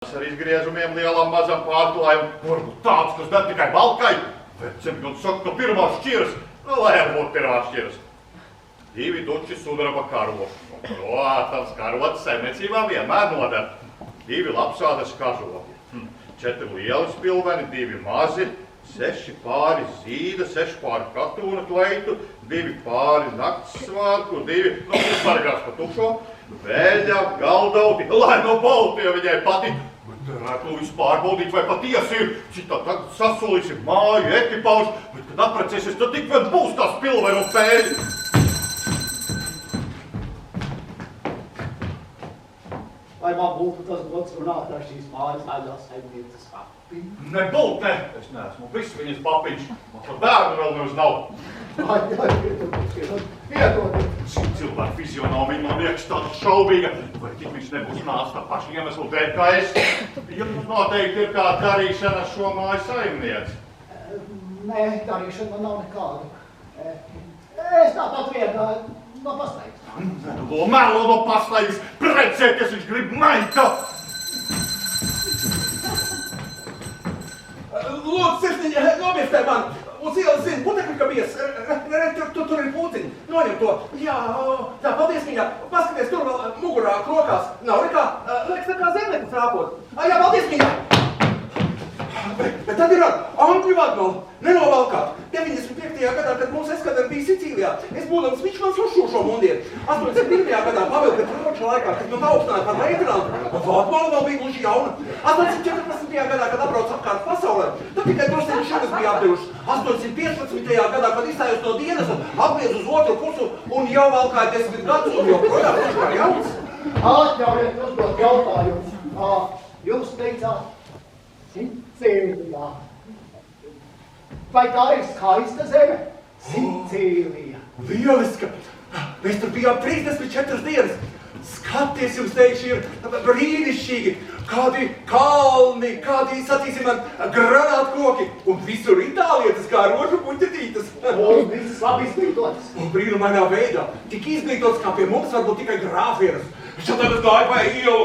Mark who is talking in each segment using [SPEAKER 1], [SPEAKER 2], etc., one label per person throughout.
[SPEAKER 1] Ar izgriezumiem lielam mazam pārklājumam, varbūt tāds, kas der tikai valkai. Vecemi un saka, ka pirmās šķiras, lai ar būtu pirmās šķiras. 2 duči sudraba karoši. Protams, karotas saimniecībā vienmēr noder. 2 lapsādes kažoki. 4 lieli spilveni, 2 mazi, 6 pāri zīda, 6 pāri katūna kleitu, 2 pāri nakts svārku, 2, paragās pa tukšo, vēļa, galdauti, lai no baltie viņai patīk. Bet rēklu visu pārbaudīt, vai patiesi ir, citā tagad sasolīsim māju, ekipaužu, bet kad apprecēsies, tad tik vien būs tās pilvenu pēļi.
[SPEAKER 2] Vai man būtu tas gods runāt ar šīs mājas aļās saimnieces papi?
[SPEAKER 1] Nebūt, ne. Es neesmu viss viņas papiņš. Man par bērnu vēl nevis nav.
[SPEAKER 2] Ai, piedodiet.
[SPEAKER 1] Šī cilvēka fizionomija man liekas tāda šaubīga. Vai tik viņš nebūs nāc tā paša iemeslu dēļ, kā es? Jums noteikti ir kāda darīšana ar šo māju saimnieci.
[SPEAKER 2] Nē, darīšana man nav nekāda. Es tāpat vienā no pastaigas.
[SPEAKER 1] Melo no pastaigas, precēties viņš grib maita!
[SPEAKER 3] Lūdzu, sirsniņa, nomiestē man! Uz ielas zini, putekļi, ka bies. Tur ir pūciņi. Noņem to. Jā, tā, paldies, mīļā. Paskaties, tur vēl mugurā krokās. Nav nekā, liekas, tā kā zemnieku frāpot. Jā, paldies, mīļā. Bet tad ir Angļu vadmala. Nenovalkāt. 95. gadā, kad mūsu eskadra bija Sicīlijā, es būdams Mičmans uzšūšu šo mundieru. 81. gadā Pavela Petroviča laikā, kad man augstināja par leitenantu, vadmala vēl bija gluži jauna. 814. gadā, kad apbrauc apkārt pasaulē, tad tikai drusceņi šokas bija apdevuši. 815. gadā, kad izstājos no dienas un apgriez uz otru pusu un jau valkāja 10 gadus un joprojām viņš kā jauns.
[SPEAKER 2] Atļaujiet uzdot jautājumu. Jūs teicāt Sicīlijā. Vai tā ir skaista zeme? Sicīlija.
[SPEAKER 3] Lieliska! Mēs tur bijām 34 dienas. Skaties, jums teikšu, ir brīnišķīgi. Kādi kalni, kādi, sacīsim man, granātkoki. Un visur itālietas kā rožu puķetītas.
[SPEAKER 2] Un viss labi izglītotas.
[SPEAKER 3] Un brīnumainā veidā. Tik izglītots, kā pie mums varbūt tikai grāfienas. Viņš tagad gāja pa ielu,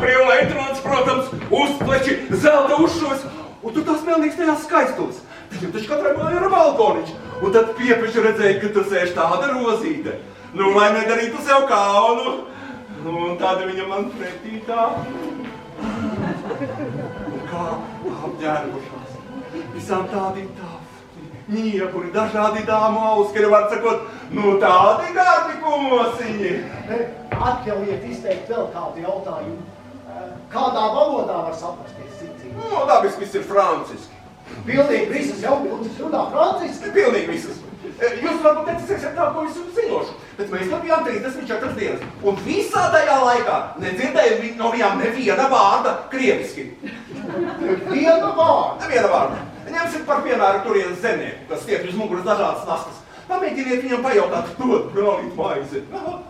[SPEAKER 3] krievu leitenants, protams, uzpleči, zelta uzšos. Un tur tās melnīgs tajās skaistulis. Viņam taču katrai māja ir balkoniņš. Un tad piepeši redzēja, ka tur sēž tāda rozīte. Lai nedarītu sev kaunu. Un tāda viņa man pretī tā. Un kā apģērbušās. Visām tādi niekuri, dažādi dāmu auskari, var sakot, tādi gardi kumosiņi.
[SPEAKER 2] Atļaujiet izteikt vēl kādu jautājumu. Kādā valodā var saprasties Sicīlija?
[SPEAKER 3] Dabiski viss ir franciski.
[SPEAKER 2] Pilnīgi visas jaunības runā franciski?
[SPEAKER 3] Pilnīgi visas. Jūs varbūt neticēsiet tā, ko visu zinošu, bet mēs tur bijām 34 dienas. Un visā tajā laikā nedzirdēju no viņām neviena vārda krieviski.
[SPEAKER 2] Neviena vārda?
[SPEAKER 3] Neviena vārda. Ņemsim par piemēru turienes zemnieku, kas stiep uz muguras dažādas nastas. Pamēģiniet viņam pajautāt, dod brālīt maizi.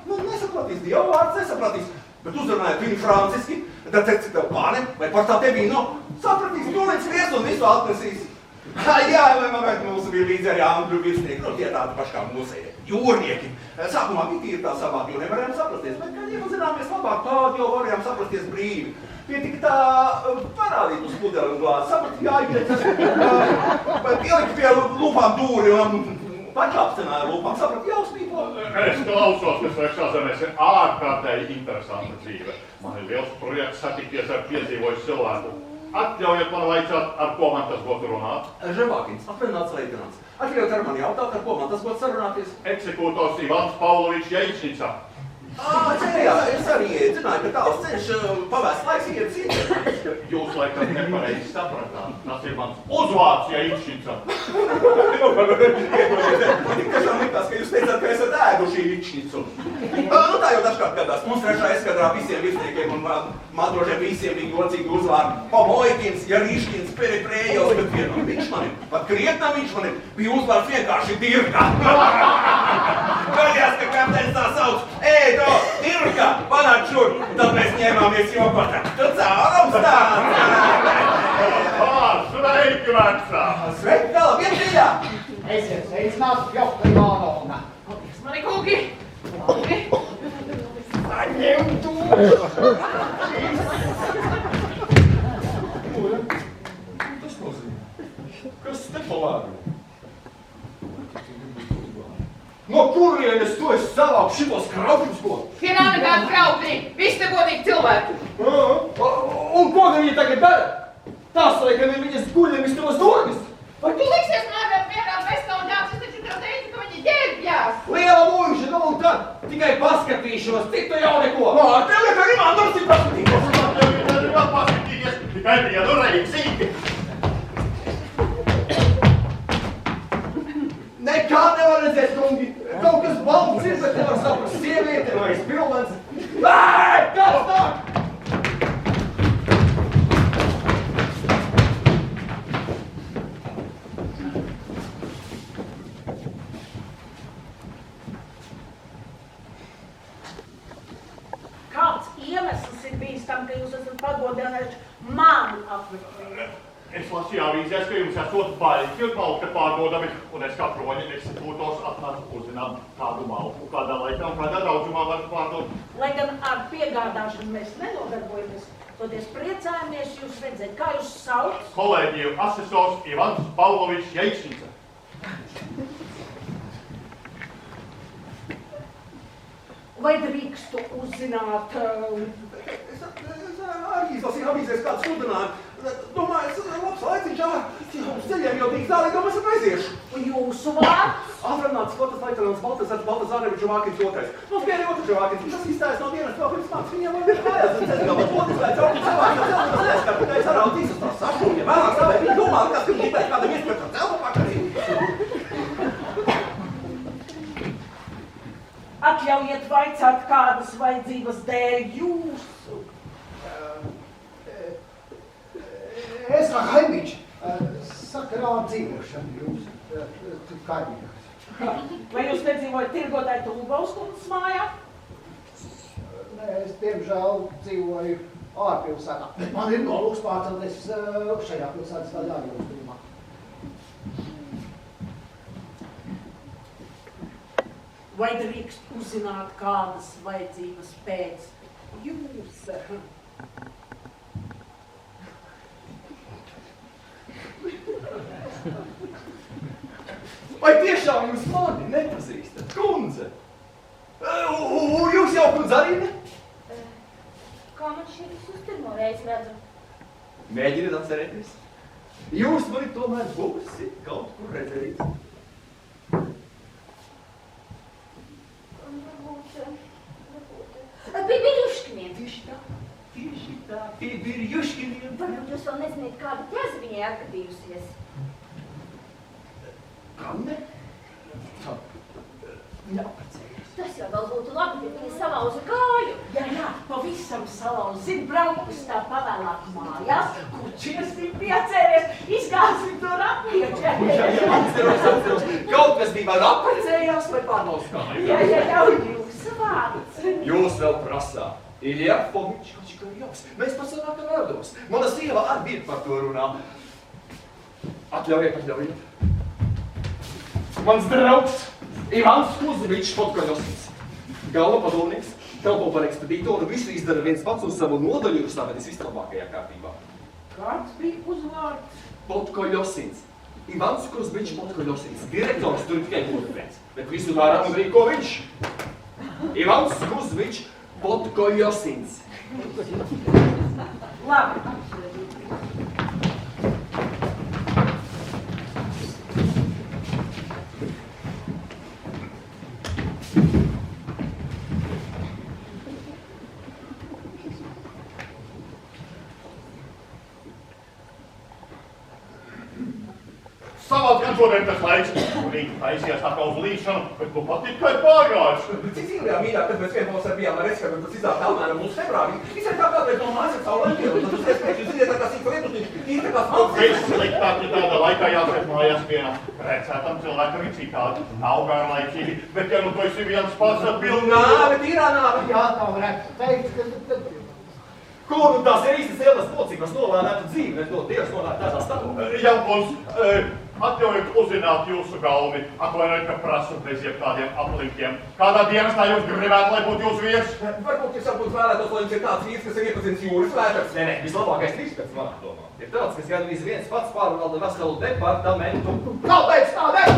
[SPEAKER 3] Nesapratīs, Dieva vārds nesapratīs. Bet uzrunājot viņu franciski, tad teici tev pane, vai par tā te vīno, sapratīs, tūlīt skries un visu atnesīs. Jā, vai mūsu bija līdzi arī angļu virsnieki, tie tādi paši kā mūsēji, jūrnieki. Sākumā bija tīri tā savāk, jo nevarējām saprasties, bet, kad iepazināmies labāk, tādi jau varējām saprasties brīvi. Pietika tā parādīt uz pudeli un glāzi, saprat, jāiet, pielikt pie lūpām dūri un pačāpstināja lūpām, saprat, jāuzpīpo.
[SPEAKER 1] Es klausos, ka svešā zemēs ir ārkārtēji interesanta dzīve. Man ir liels projekts satikties ar piedzīvojušu cilvēku. Atļaujiet man vaicāt, ar ko man tas būtu runāt?
[SPEAKER 3] Ževākins, apvienāts leitenants. Atļaujiet ar mani jautāt, ar ko man tas būtu sarunāties?
[SPEAKER 1] Eksekutors Ivans Pavlovičs Jaičnica.
[SPEAKER 3] Jā, es arī zināju, ka tāls ceļš pavēsts laiks iet cīņā.
[SPEAKER 1] Jūs laikam nepareizi sapratāt. Tas ir mans uzvārds Jaičnica.
[SPEAKER 3] Tiešām likās, ka jūs teicāt, ka esat ēduši Jaičnicu. Tā jau dažkārt gadās. Mums trešā eskadrā visiem virsniekiem un matrožiem visiem bija jocīgi uzvārdi. Pamoikins, Jarīškins, Periprējos, bet vienam Mičmanim, pat krietnam Mičmanim, bija uzvārds vienkārši Dirka. Gadījās, ka kapteinis tā sauc, Dirka, panāk šur, tad mēs ņēmāmies jokot. Tu caurums tāds!
[SPEAKER 1] Sveiki, vecā!
[SPEAKER 3] Sveiki, gala, vientīļā!
[SPEAKER 2] Esiet sveicināti, Fjokta Ivanovna.
[SPEAKER 4] Paldies, mani kungi! Labi!
[SPEAKER 2] Saņem to!
[SPEAKER 3] viņa tagad dara? Tās laikam ir viņas guļamistos dogas.
[SPEAKER 4] Vai tu liksies mājām vienā restorāns? Es taču tev teicu, ka viņi ģērbjās.
[SPEAKER 3] Liela mūža, nu un tad tikai paskatīšos, citu jau neko. Tev liek arī man drusku paskatīties.
[SPEAKER 1] Tev vēl paskatīties, tikai vienu reizi.
[SPEAKER 3] Nekā nevar redzēt, kungi. Kaut kas balts ir, bet nevar saprast sievieti vai spilvens. Ej, kas nāk?
[SPEAKER 5] Kāds iemesls ir bijis tam, ka jūs esat pagodinājuši manu apmeklējumu?
[SPEAKER 1] Es lasīju avīzēs, ka jums esot baļķi un malka pārdodami, un es kā kroņa ekstitūtos atnācu uzzināt kādu malku, kādā laikā un kādā daudzumā var pārdot.
[SPEAKER 5] Lai gan ar piegādāšanu mēs nenodarbojamies, toties priecājamies jūs redzēt, kā jūs sauc?
[SPEAKER 1] Kolēģiju asesors Ivans Pavlovičs Jeiksnica.
[SPEAKER 5] Vai drīkstu uzzināt?
[SPEAKER 3] Es arī izlasīju avīzēs kādu sludinājumu. Domāju, es labs laiciņš, uz ceļiem jau tik tālāk, domāju, es aiziešu.
[SPEAKER 5] Jūsu vārds?
[SPEAKER 3] Atrunāts Skotas leitenants Baltazārevičs Žovākins II. Mums bija arī otrs Žovākins, kas izstājas no dienas vēl pirms māks. Viņam vēl ir kājās, un ceļ vēl otrs vai caur cilvēku, ka tikai saraudzīs uz tās sašūņa. Vēlāk stāvēja, viņi domā, kas viņi gribēja kādam iespēju par celpu pakarī.
[SPEAKER 5] Atļaujiet vaicāt, kādas vajadzības dēļ jūsu?
[SPEAKER 2] Es kā kaimiņš sakarā ar dzīvošanu jūs kaimiņos.
[SPEAKER 5] Vai jūs nedzīvojat tirgotāju Tūbauskundas mājā?
[SPEAKER 2] Nē, es diemžēl dzīvoju ārpilsētā. Man ir nolūks pārcelties šajā pilsētas daļā jūstumā.
[SPEAKER 5] Vai drīkst uzzināt, kādas vajadzības pēc jūs?
[SPEAKER 3] Vai tiešām jūs mani nepazīstat, kundze? Jūs jau, kundze, arī ne?
[SPEAKER 6] Kā man šī visus pirmo reizi redzu?
[SPEAKER 3] Mēģiniet atcerēties. Jūs mani tomēr būsi kaut kur redzējis.
[SPEAKER 6] Pibirjuškiniem.
[SPEAKER 3] Tieši tā, Pibirjuškiniem.
[SPEAKER 6] Varbūt jūs vēl neziniet, kāda ķeza viņai atgadījusies.
[SPEAKER 3] Kam ne? Viņa apprecējas.
[SPEAKER 6] Tas jau vēl būtu labi, bet viņa salauza kāju.
[SPEAKER 5] Jā, pavisam salauz. Zin, braukus tā pavēlāk mājās, kučiesim piecēries, izgāsim to rapieķēri.
[SPEAKER 3] Jā, atceros. Kaut kas bija vēl apprecējās vai pārlauz kāju.
[SPEAKER 5] Jā, jūsu vārds.
[SPEAKER 3] Jūs vēl prasāt. Ilja Fomičs Kočikojovs. Mēs pasanākam rados. Mana sieva ar bija par to runā. Atļaujiet. Mans draugs Ivans Kuzmičs Podkoļosins. Galva padomnieks, telpo par ekspedītoru, visu izdara viens pats un savu nodaļu ir savedis vislabākajā kārtībā.
[SPEAKER 5] Kāds bija uzvārds?
[SPEAKER 3] Podkoļosins. Ivans Kuzmičs Podkoļosins. Direktors tur tikai būtefrēns, bet visu dara un rīko viņš. Ivans Kuzmičs Podkoļosins.
[SPEAKER 5] Labi.
[SPEAKER 1] Savāds gan šodien tas laiks, un rīt taisies atkal uz līšanu, bet nu pat tikai pārgājis.
[SPEAKER 3] Sicīlijā, mīļā, kad mēs vienpavasar bijām ar Eskatu, tas iznāk apmēram mūsu februārī. Visai tā kādreiz no mājas ar savu laikiem, un tad uz iespējas, jūs ziniet, tā kā sīka lietotniņa, tā kā spēks.
[SPEAKER 1] Viss sliktāk, ja tādā laikā jāsēt mājās vienam precētam cilvēkam ir citādi. Nav garlaicīgi, bet ja nu tu esi viens pats ar pilnīgi...
[SPEAKER 3] Nāve, tīrā nāve.
[SPEAKER 2] Jā, tā varētu teikt, ka...
[SPEAKER 3] Kur nu tās ir īstas ielas pocības nolēnētu dzīvi, bet no Dievs nolēt tādā stāvā?
[SPEAKER 1] Jankons, atļaujiet uzzināt jūsu galvi, atvainojiet, ka prasu bez jebkādiem aplinkiem. Kādā dienestā jūs gribētu, lai būtu jūsu viesis?
[SPEAKER 3] Varbūt jūs varbūt vēlētos, lai jums ir tāds vīrs, kas ir iepazīstināts jūras vēters. Nē, vislabākais vīrs, pēc manā domā. Ir tāds, kas gandrīz viens pats pārvalda veselu departamentu.
[SPEAKER 2] Kāpēc tādēļ?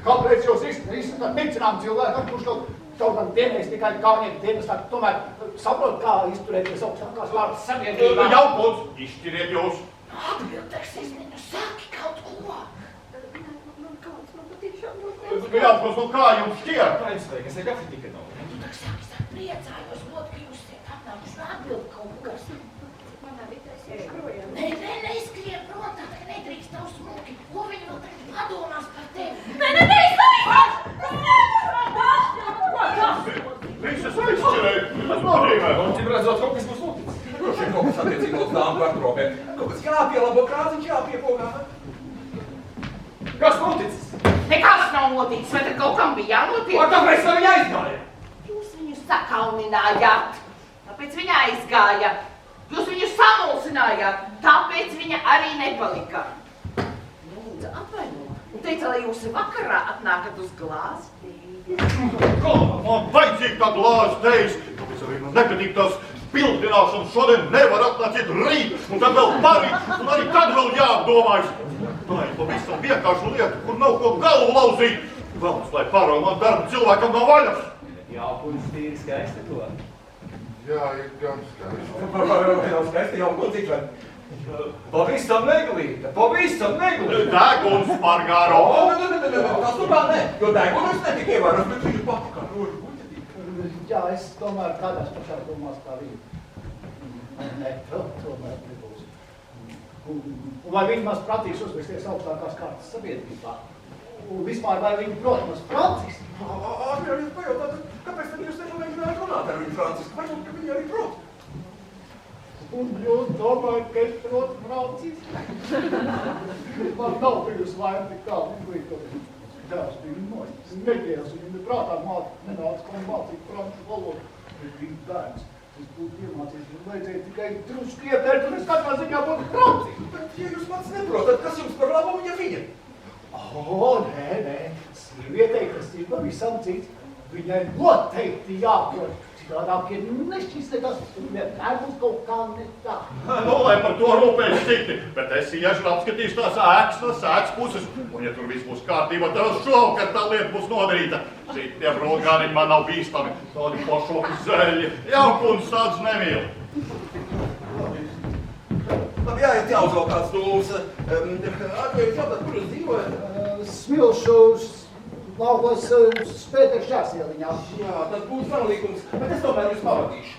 [SPEAKER 2] Kāpēc jūs izsakāt nicinām cilvēkam, kurš kaut Kaut gan vienreiz tikai kaunieku dienestā, tomēr saprot, kā izturēties augstākās vārdas sabiedrībā.
[SPEAKER 1] Jaukuns, izšķiriet jūs.
[SPEAKER 5] Atbildēsies viņu, saki kaut ko. Man kāds man patiešām ļoti
[SPEAKER 1] Jaukuns, nu kā jums šķiet?
[SPEAKER 3] Aizsveik, es nekādi tikai nav.
[SPEAKER 5] Tu tak sāki sāk priecājos, lot, ka jūs tiek atnākuši un atbild kaut kas.
[SPEAKER 6] Manā vitais ir projām.
[SPEAKER 5] Nē, neizskrien prom, tā ka nedrīkst tavu smuki. Ko viņi vēl tagad padomās par tevi?
[SPEAKER 6] Nē,
[SPEAKER 1] Viss es aizšķirēju. Tas nozīmē.
[SPEAKER 3] Cim redzot, kaut kas būs noticis. Droši vien kaut kas attiecīgi uz tām kartropēm. Kaut kas jāpielabo, krāziņš jāpiepogā. Kas noticis?
[SPEAKER 4] Nekas nav noticis, vai tad kaut kam bija jānotiek?
[SPEAKER 3] Ar kāpēc tā viņa aizgāja?
[SPEAKER 4] Jūs viņu sakauninājāt, tāpēc viņa aizgāja. Jūs viņu samulsinājāt, tāpēc viņa arī nepalika. Lūdzu, atvaino. Un teica, lai jūs vakarā atnākat uz glāzi.
[SPEAKER 1] Kā man vajadzīga tā glāze teis? Tāpēc arī man nepatīk tās pildināšanas šodien nevar atnāciet rīt, un tad vēl parīt, un arī tad vēl jāapdomājas. Tā ir pavisam vienkārša lieta, kur nav ko galvu lauzīt. Vēlas, lai pārāk man darba cilvēkam nav vaļas.
[SPEAKER 3] Jā, puņas tīri skaisti to.
[SPEAKER 7] Jā, ir gan skaisti.
[SPEAKER 3] Nav skaisti jau ko cik vēl. Pavisam neglīta, pavisam neglīta.
[SPEAKER 1] Deguns par garo.
[SPEAKER 3] Tas nu kā ne, jo deguns netika ievēros, bet viņu pati kā rožu buļķetī.
[SPEAKER 2] Jā, es tomēr kādās pašās domās kā viņa. Nē, tomēr nebūs. Un vai viņi maz prātīs uzvesties augstākās kārtas sabiedrībā? Un vispār vai viņi, protams, Francisku?
[SPEAKER 3] Atļaujies pajautāt, kāpēc tad jūs nemēģinājāt runāt ar viņu Francisku? Varbūt, ka viņi arī prot.
[SPEAKER 2] Un jūs domājat, ka es protu Francisku? Man nav bijusi laime tik tālu izglītoties. Tās bija noņas. Neģēls viņam prātā nenāca, kā mācīt franču valodu. Bet viņa bērns. Es būtu iemācījis, man vajadzēja tikai drusku ietērt, un es katrā ziņā būtu Francisku.
[SPEAKER 3] Bet, ja jūs pats neprotat, kas jums par labu viņa viņa?
[SPEAKER 2] Nē. Sievietei, kas ir pavisam cits, viņai noteikti jāprot. Citādāk ir nešķīstētās, un vienmēr būs kaut kā ne tā.
[SPEAKER 1] Nu, lai par to rūpēs citi, bet es iešu un apskatīšu tās ēkas no sēkas puses. Un ja tur viss būs kārtībā, tad es šovakar tā lieta būs nodarīta. Citiem rogāniņi man nav bīstami, tādi pošoki zeļi, jaukuns tāds nemīl.
[SPEAKER 3] Labi, jāiet jāuz vēl kāds nulls. Atļaujies jautāt, kur jūs dzīvojat?
[SPEAKER 2] Smilšu laukos Pēters Šārslieliņā.
[SPEAKER 3] Jā, tad būs sanlīkums, bet es tomēr jūs pavadīšu.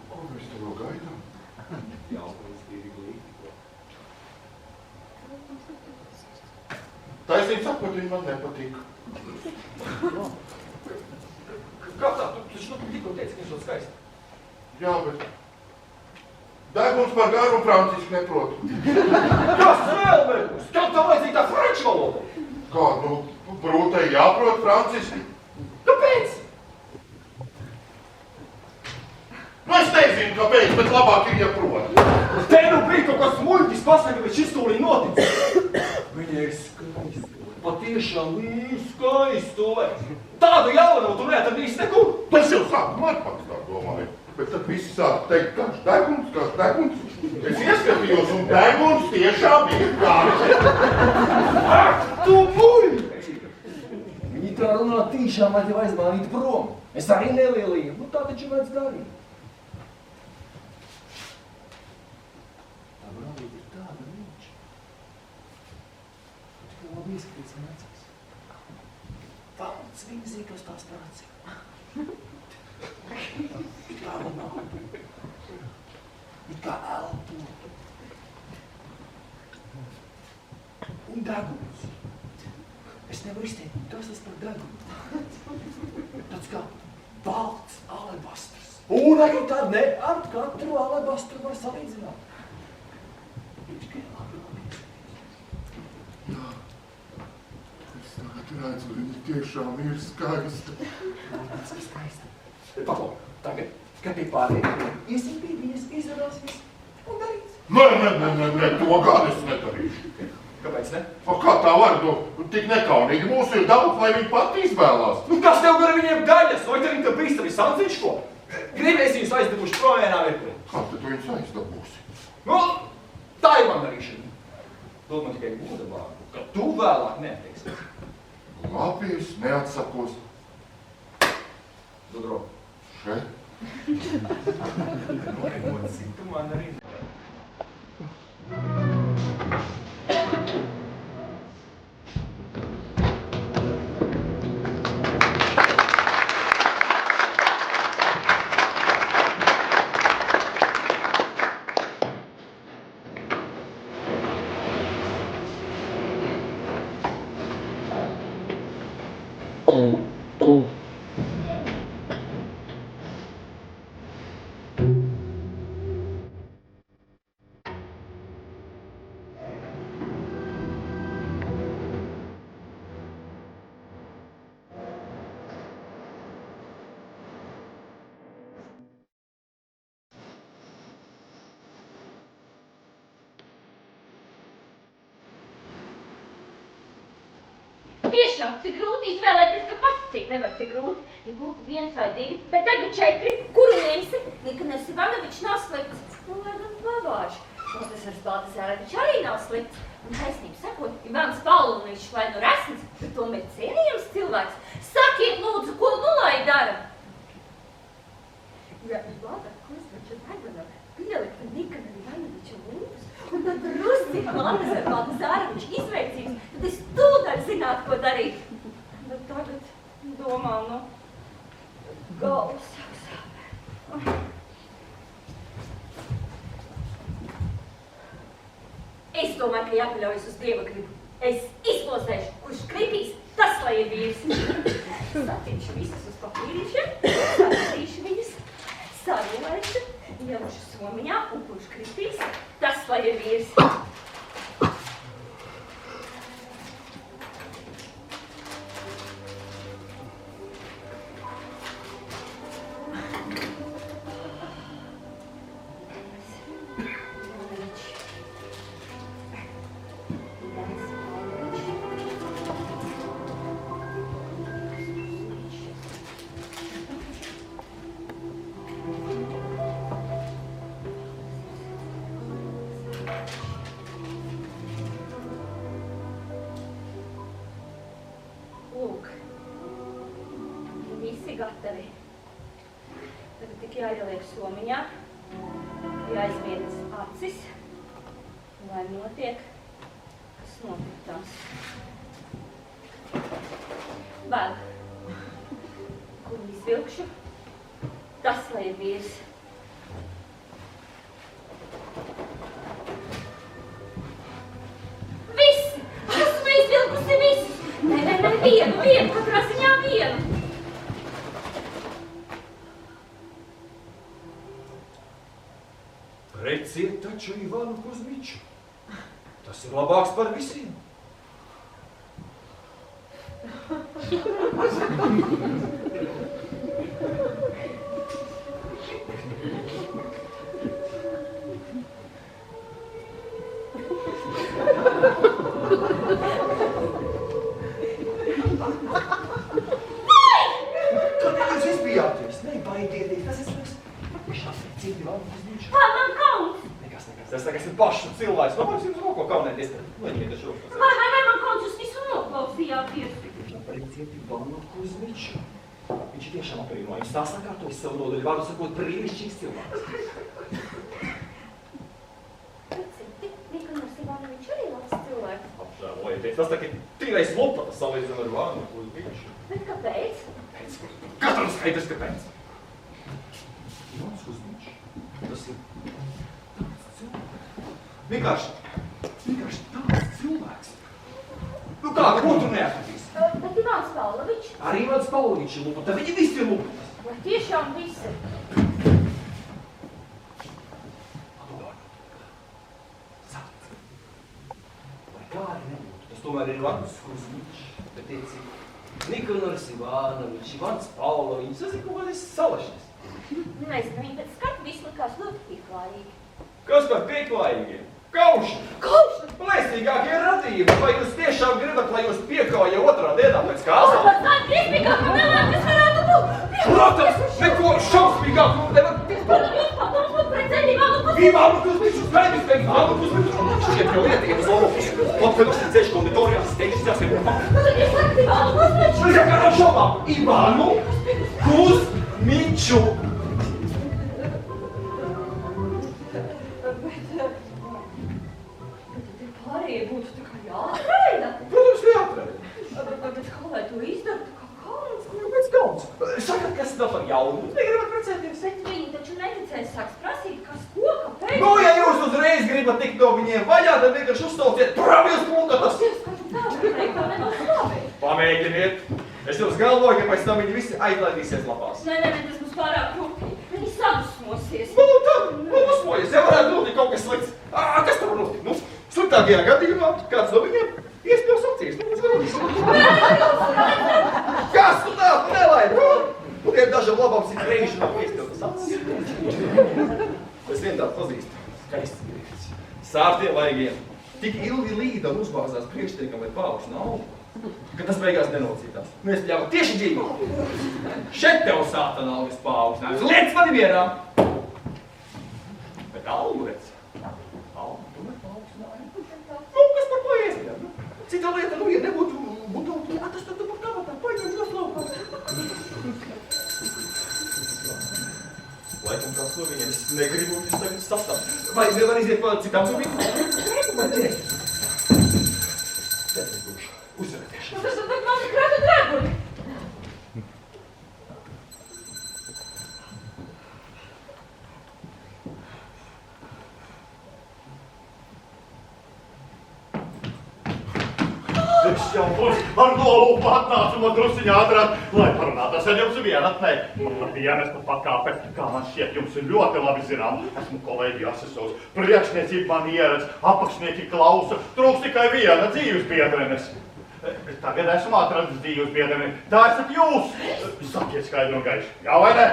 [SPEAKER 7] Ko mēs te vēl gaidām? Taisnība sakot, viņi man nepatīk.
[SPEAKER 3] Kā tā? Tu taču tikko teici, ka viņš ļoti skaisti.
[SPEAKER 7] Jā, bet deguns par garu un Francisku neprotu.
[SPEAKER 3] Kas vēl nebūs? Tev tā vajadzīga tā franču valoda.
[SPEAKER 7] Kā, nu, brūtai jāprot Francisku?
[SPEAKER 3] Kāpēc?
[SPEAKER 7] Nu, es nezinu, kāpēc, bet labāk ir jāprot.
[SPEAKER 3] Te nu bija kaut kas muļķis pasaka, bet šis tūlī notic. Viņa ir skaista. Patiešām bija skaista. Tādu jaunu tu neatradīsi nekur.
[SPEAKER 7] Tas jau sākumā ar pats tā domāju. Bet tad visi sāk teikt, kāds deguns. Es ieskatījos, un deguns tiešām ir kāds.
[SPEAKER 3] Ak, tu muļķi! Viņi tā runā tīšām, lai tev aizmānītu prom. Es arī nelielīju, nu tā taču vajadz darīt. Tā brālība ir tāda viņš. Tu tikai labi ieskatīts un atsaks. Valds viņa zīkos tās prāci. It kā runā. It kā elpo. Un deguns. Es nevaru izteikt, kas tas par degunu. Tāds kā balts alebastrs. Un arī tā ne ar katru alebastru var salīdzināt. Tikai labi.
[SPEAKER 7] Jā, es tagad redzu, viņa tiešām ir skaista.
[SPEAKER 3] Tas ir skaisti. Paklau, tagad, kad pie pārējiem iesim pie viņas, izrunāsies un darīts.
[SPEAKER 7] Nē, to gan es nedarīšu.
[SPEAKER 3] Kāpēc?
[SPEAKER 7] Kā tā var? Tik nekaunīgi. Mūsu ir daudz, lai viņi pati izvēlās.
[SPEAKER 3] Kas tev gar viņiem gaļas? Vai te viņi te bīstami sanciņš ko? Gribēs viņus aizdevuši prom vienā mirklī.
[SPEAKER 7] Kā tu viņus aizdabūsi?
[SPEAKER 3] Nu, tā ir man darīšana. Dod man tikai goda vārdu, ka tu vēlāk neatteiksi.
[SPEAKER 7] Labi, es neatsakos.
[SPEAKER 3] Dodro.
[SPEAKER 7] Šeit.
[SPEAKER 3] Noregoci, tu man arī.
[SPEAKER 6] Tiešām, tik grūti izvēlēties, ka pats cik nevar tik grūti. Ja būtu 1 vai 2, bet tagad 4, kuru ņemsi? Nikolas Ivanovičs nav slikts. Nu, lai gan pavāži. Profesors Baltazārevičs arī nav slikts. Un taisnību sakot, Ivans Paulovičs vai nu resns, bet tomēr cienījams cilvēks. Sakiet, lūdzu, ko nu lai dara? Ja Ivana Kuzmiča Dagana pielikta Nikola Ivanoviča lūpas, un tad drusci Baltazārevičs izveicības, tad es tūdaļ zinātu, ko darīt. Bet tagad domā, nu, galvas sāp. Es domāju, ka jāpaļaujas uz Dieva gribu. Es izplosēšu, kurš kritīs, tas lai ir vīrs. Satīšu visas uz papīrīšiem, satīšu viņas, sarulēšu, ielušu somiņā, un kurš kritīs, tas lai ir vīrs. Lūk, visi gatavi. Tagad tik jāieliek somiņā, jāizmietas acis, lai notiek, kas notiktās. Vēl, kur izvilkšu, tas lai ir vīrs. Visi! Esmu izvilkusi visus! Nē, vienu, katrā ziņā vienu.
[SPEAKER 3] Reciet taču Ivanu Kuzmiču. Tas ir labāks par visiem.
[SPEAKER 8] Kādēļ jūs izbijāties? Nebaidieties, tas es patiešām citi Ivanu Kuzmiču.
[SPEAKER 6] Kā man kauns?
[SPEAKER 3] Nekas. Es esmu pašu cilvēks. Nu, man jums roko kaunēties. Noņemiet šo.
[SPEAKER 6] Vai man kauns jūs visu noklausījāties?
[SPEAKER 3] Reciet Ivanu Kuzmiču. Viņš ir tiešām apbrīnojams. Tā sakārtojas savu nodaļu, vārdu sakot, brīnišķīgs cilvēks.
[SPEAKER 6] Recieti, Nikolas Ivanovičs arī labs cilvēks.
[SPEAKER 3] Apžēlojieties. Tas tā kā tīrais lopata salīdzinām ar Ivanu Kuzmiču.
[SPEAKER 6] Bet kāpēc?
[SPEAKER 3] Katram skaidrs, kāpēc. Ivans Kuzmičs. Tas ir tāds cilvēks. Vienkārši tāds cilvēks. Nu kā, ko tu neatradīs?
[SPEAKER 6] Bet Ivans Paulovičs?
[SPEAKER 3] Arī Ivans Paulovičs ir lupata. Viņi visi ir lupatas.
[SPEAKER 6] Vai tiešām visi?
[SPEAKER 3] Lai kā arī nebūtu, tas tomēr ir Ivans Kuzmičs. Bet tieci, Nikolas Ivanovičs, Ivans Paulovičs, tas ir kaut kāds salašņas.
[SPEAKER 6] Nezinu, viņi pēc skatu visu likās ļoti pieklājīgi.
[SPEAKER 3] Kas par pieklājīgiem? Kauši!
[SPEAKER 6] Kauši!
[SPEAKER 3] Laisīgākie radījumi! Vai jūs tiešām gribat, lai jūs piekauja otrā dienā pēc kāzām?
[SPEAKER 6] Tas tā briesmīgākā nelēma, kas varētu būt!
[SPEAKER 3] Protams, neko šausmīgāku nevar būt! Ivānukus, bišus, mēģis, Ivānukus, šķiet jau ietiekas Olofus. Atvedusi ceļš konditorijās, steigšas jāsiem par paktu. Es jau kādām šaubām! Ivānukus, Miču!
[SPEAKER 6] Pārējie būtu tā kā jāatraida.
[SPEAKER 3] Protams, jāatraida.
[SPEAKER 6] Bet kā lai to izdaru, tā kā kauns?
[SPEAKER 3] Kāpēc kauns? Sakat, kas nav par jaunu? Negribat precēties?
[SPEAKER 6] Bet viņi taču neticēs, sāks prasīt, kas ko, kāpēc?
[SPEAKER 3] Nu, ja jūs uzreiz gribat tikt no viņiem vaļā, tad vienkārši uzstauciet pravijas plunkatas! Pamēģiniet! Es jums galvoju, ka pēc tam viņi visi aizlaidīsies lapās.
[SPEAKER 6] Nē, tas būs pārāk rūpīgi. Viņi sadusmosies.
[SPEAKER 3] Nu, tad, dusmojies, ja varētu notikt kaut kas slikts. Kas tam var notikt? Nu, sliktākajā gadījumā kāds no viņiem iespļaus acīs. Kas tu tā nelaid? Nu, tiem dažam labam sit reiži nav iespļautas acis. Es vien tādu pazīstu. Skaists grīts. Sārtiem vaigiem. Tik ilgi līdam uzbāzās priekštiekam, lai paaugstu naudu, ka tas beigās nenocītās. Mēs ļāva tieši dzīvi. Šeit tev sātana algas paaugstinājums. Liec mani mierā! Bet algu redz. Algu tomēr paaugstinājumu. Nu, kas par ko iespējām? Cita lieta, nu, ja nebūtu budautu, tas tad tu par kabatā paņem noslaukā. Laikam kāds no viņiem, es negribu viņus tagad sastāpt. Vai nevar iziet pa citām zubīm? Vai ne? Tad es būšu. Uzsverakties.
[SPEAKER 6] Tas tad mani krātu draguļi.
[SPEAKER 1] Es jau ar nolūpu atnācu man drusiņā ātrāk, lai parunātos ar jums vienatnē. Par dienestu pakāpe, kā man šķiet, jums ir ļoti labi zinām. Esmu kolēģi asesors, priekšniecība man ieredz, apakšnieki klausa, trūks tikai viena dzīves biedrenes. Tagad esmu atradis dzīves biedreni, tā esat jūs! Sakiet skaidru un gaišu, jā vai ne?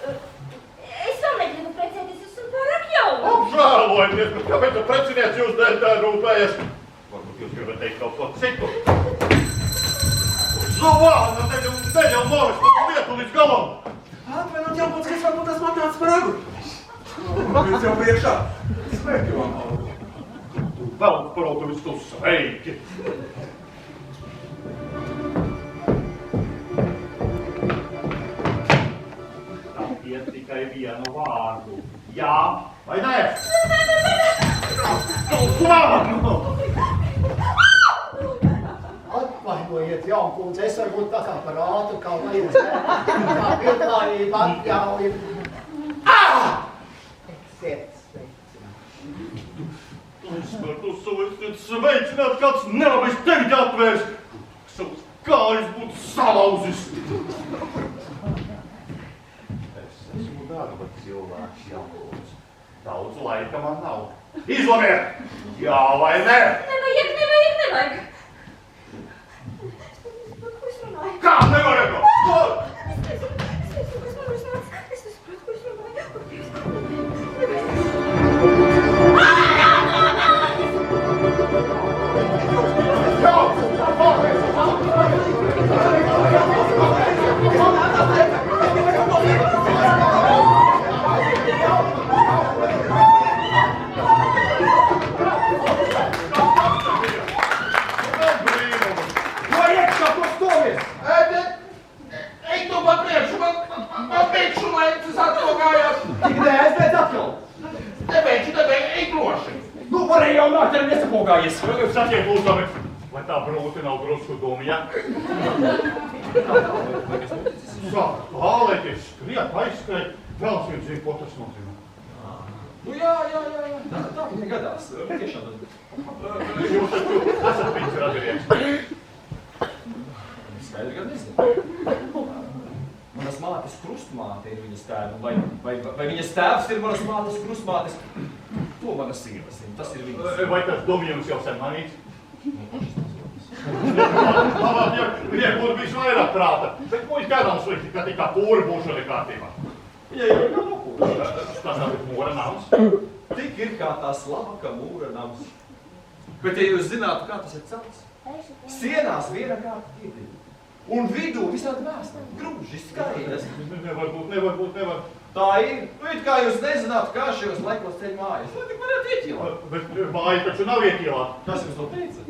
[SPEAKER 6] Es vēl negribu precēties, esmu pārāk jauna.
[SPEAKER 1] Apžēlojamies, bet kāpēc tu preciniec jūs dēļ tā rūpējies? Varbūt jūs gribat teikt kaut ko citu. Zovāna, neļauj novest lietu līdz galam!
[SPEAKER 3] Atvainot jau pats, kas varbūt tas man tāds par agru. Viņš jau priekšā. Sveiki, man.
[SPEAKER 1] Vēl parodu visu sveiki! Tā iet tikai vienu vārdu. Jā vai nē?
[SPEAKER 2] Atvainojiet, jaunkundze, es varbūt tā kā par ātru, kā vajadzētu. Kā pieklājība atļauj. Esiet sveicināti.
[SPEAKER 1] Esiet sveicināt, kāds nelabais tevi atvērs. Savas kājas būtu salauzis. Es esmu darba cilvēks, jaunkundze. Daudz laika man nav. Izlemiet! Jā vai nē?
[SPEAKER 6] Nevajag. Ko es runāju?
[SPEAKER 1] Kā nevajag? Ko?
[SPEAKER 6] Es nesaprotu, ko es runāju.
[SPEAKER 1] Sakiet, lūdzu, vai tā brūti nav drusku dumja? Sāk pālēties, skriet, aizskrēt, vēl es zinu, ko tas nozīmē.
[SPEAKER 3] Nu jā, tā viņa gadās. Tiešām tas.
[SPEAKER 1] Jūs taču esat viņas radinieks.
[SPEAKER 3] Skaidri gan nezinu. Manas mātes krustmāte ir viņas tēva, vai viņas tēvs ir manas mātes krustmātes? To manas sievas ir, tas ir viņas.
[SPEAKER 1] Vai tas domījums jau sen manīts? Viņai būtu bijis vairāk prāta, bet muļi kādām slikti, ka tikā kūra būšana kārtībā.
[SPEAKER 3] Viņai jau nav kūra.
[SPEAKER 1] Tas nav mūra nams.
[SPEAKER 3] tik ir kā tā slavaka mūra nams. Bet, ja jūs zinātu, kā tas ir celts, sienās viena kārta ķiedrība. Un vidū visādi vēsturi, grūži, skaitas.
[SPEAKER 1] Nevar būt.
[SPEAKER 3] Tā ir. Nu, it kā jūs nezinātu, kā šajos laikos ceļ mājas. Lai tik varētu ieķīlāt.
[SPEAKER 1] Bet māja taču nav ieķīlāta.
[SPEAKER 3] Kas jums to teica?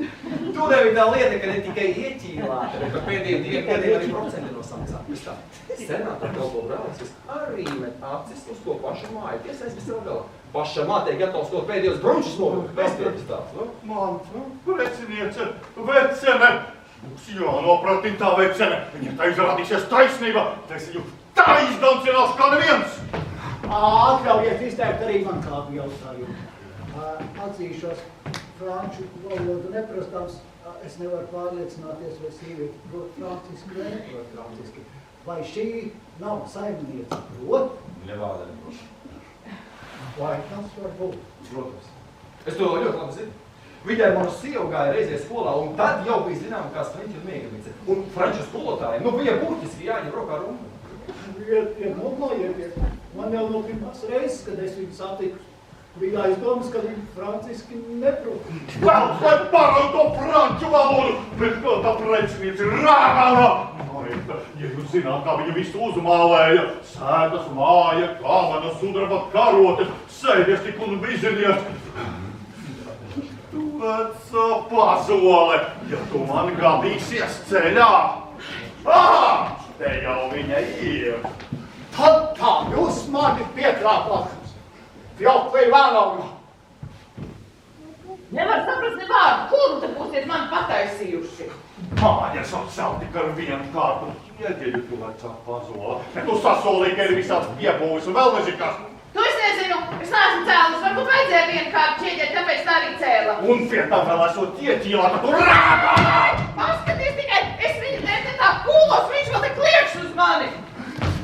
[SPEAKER 3] Tur jau ir tā lieta, ka ne tikai ieķīlāta, bet pēdējiem arī procenti no samaksāt. Viss tā. Senātā kalpo brālis, kas arī met acis uz to pašu māju. Tiesais viss jau galā. Paša mātei gatavs to pēdējos brunčus novilkt. Bezpēdis tāds, nu?
[SPEAKER 1] Man, preciniece, vecene. Mums jānopratina tā vecene. Viņa tā izrādīsies taisnība. Es viņu tā izdancināšu kā neviens.
[SPEAKER 2] Atļaujiet izteikt arī man kādu jautājumu. Atzīšos, franču valodu neprastams, es nevaru pārliecināties, vai sīvieti prot franciski vai neprot franciski. Vai šī nav saimniece prot?
[SPEAKER 3] Nevāda neprot.
[SPEAKER 2] Vai tas var būt?
[SPEAKER 3] Protams. Es to ļoti labi zinu. Viņai manu sievu gāja reizē skolā, un tad jau bija zinām, kā sliņķi un miegamice. Un franču skolotājiem, nu bija burtiski jāņem rokā rumba.
[SPEAKER 2] Iedomājieties, man jau no pirmās reizes, kad es viņu satiku, bija aizdomas, ka viņi franciski neprot.
[SPEAKER 1] Vēl, lai parauj to franču valodu, bet ko tā preciniece ir rāgāna. Ja jūs zināt, kā viņa visu uzmālēja, sētas māja, kāmana, sudraba karotes, sēdies tik un vizinies. Tu veca pazole, ja tu man gadīsies ceļā. Aha, te jau viņa ir.
[SPEAKER 2] Tad tā jūs mani piekrāpāt. Fjokla Ivanovna.
[SPEAKER 4] Nevar saprast ne vārdu, kuru te būsiet man pataisījuši.
[SPEAKER 1] Mājas atsaukt tik ar vienu kārtu. Ieģeļu tu vecā pazola. Tu sasolīji, ka ir visāds piebūvis un vēl nezinu kas.
[SPEAKER 4] Tu es nezinu, es neesmu cēlus, varbūt vajadzēja vienu kārtu ķieģēt, tāpēc tā arī cēla.
[SPEAKER 1] Un pie tā vēl esot ieķīlāta, tu rāgā!
[SPEAKER 4] Paskaties tikai, es viņu te tā kūlos, viņš vēl te kliekš uz mani.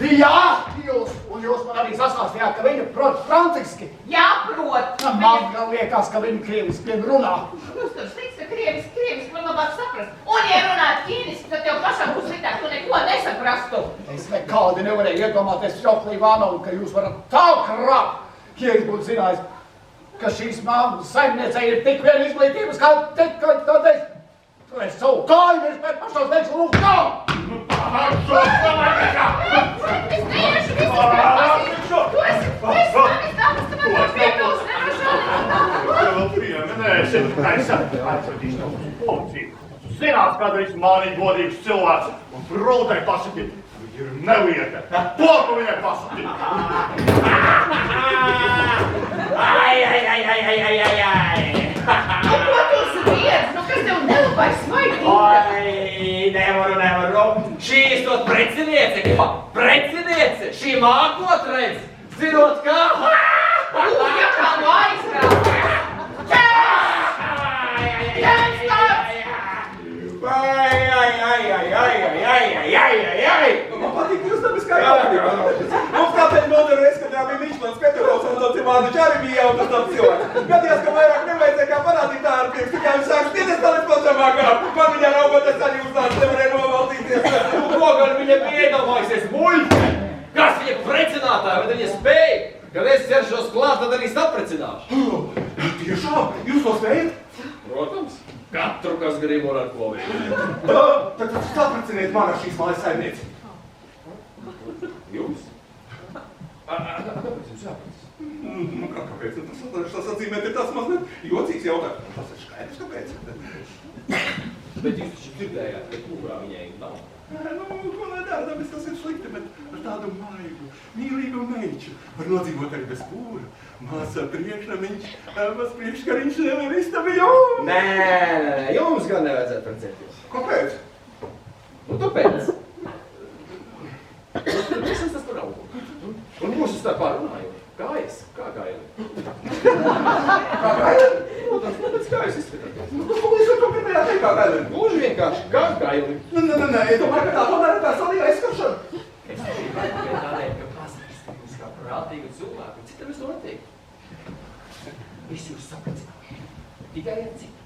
[SPEAKER 2] Jā, jūs man arī sastāstījāt, ka viņa prot franciski.
[SPEAKER 4] Jā, prot.
[SPEAKER 2] Man gan liekas, ka viņa krieviski runā.
[SPEAKER 4] Jūs tur sliks, ka krieviski var labāk saprast. Un, ja runāt ķīniski, tad tev pašam būs sliktāk, tu neko nesaprastu.
[SPEAKER 2] Es nekādi nevarēju iedomāties, Fjokla Ivanovna, ka jūs varat tā krāpt. Ja es būtu zinājis, ka šīs māmas saimniecei ir tik vien izglītības, kā tikai tad es savu kāju vispār pašos teikšu, lūk, tā!
[SPEAKER 4] Es neiešu visu pasīšu. Tu esi manis tāpēc, ka man nav piepils nevašā.
[SPEAKER 1] Vēl pieminēsi, aizsadīšu tev uz policiju. Zinās, kādreiz mani godīgs cilvēks un brūtai pasaki, viņa ir nevieta. Poku viņai pasaki.
[SPEAKER 4] Ai. Nu, ko tu sviedz? Nu, kas tev nelabais smaidīt?
[SPEAKER 3] Ai, nevaru. Šī esot preciniece, preciniece, šī mākot redz, zinot kā.
[SPEAKER 4] Ja kā nu aizkrāt. Ķēns tāds!
[SPEAKER 3] Man patīk jūs dabiskā jautājumā. Mums kāpēc nodaru es, kad bija Mišlans Peturovs un tāds Imāniņš arī bija jaunas tāds cilvēks. Gadījās, ka vairāk nevajadzēja kā parādīt tā ar priekš, tikai viņš sāk spiedies tā līdz plašamākā. Man viņā raugot, es arī uz tāds nevarēju novaldīties. Un ko gan viņa bija iedomājusies muļķe? Kas viņa precinātāja, bet viņa spēja? Kad es ķeršos klāt, tad arī saprecināšu.
[SPEAKER 7] Tiešām, jūs to spējat?
[SPEAKER 3] Protams. Katru, kas grib un ar ko vien.
[SPEAKER 7] Tad sapreciniet man ar šīs mājas saimnieci.
[SPEAKER 3] Jūs?
[SPEAKER 7] Kāpēc jums jāpēc? Kāpēc? Tas atzīmēt ir tāds mazliet jocīgs jautājums. Tas ir skaidrs, kāpēc.
[SPEAKER 3] Bet jūs taču dzirdējāt, ka kūrā viņai nav.
[SPEAKER 7] Ko lai dara, tāpēc tas ir slikti, bet ar tādu maigu, mīlīgu meiču var nodzīvot arī bez kūra. Māsa priekšnamiņš, maz priekškariņš nevar istabiļu.
[SPEAKER 3] Nē, jums gan nevajadzētu precēties.
[SPEAKER 7] Kāpēc?
[SPEAKER 3] Nu, tāpēc. Es esmu tas par augu. Un mūsu starpā runājot. Kājas? Kā gājumi?
[SPEAKER 7] Kā gājumi?
[SPEAKER 3] Tāpēc kājas izskatāties.
[SPEAKER 7] Nu, ko jūs ar to pirmajā teikt kā gājumi?
[SPEAKER 3] Gluži vienkārši kā gājumi.
[SPEAKER 7] Nē, es domāju, ka tā tomēr ir personīga aizskaršana.
[SPEAKER 3] Es tikai tādēļ, ka pazīstams kā prātīgu cilvēku. Citam es to neteiktu. Es jūs sapracināšu. Tikai ar citu.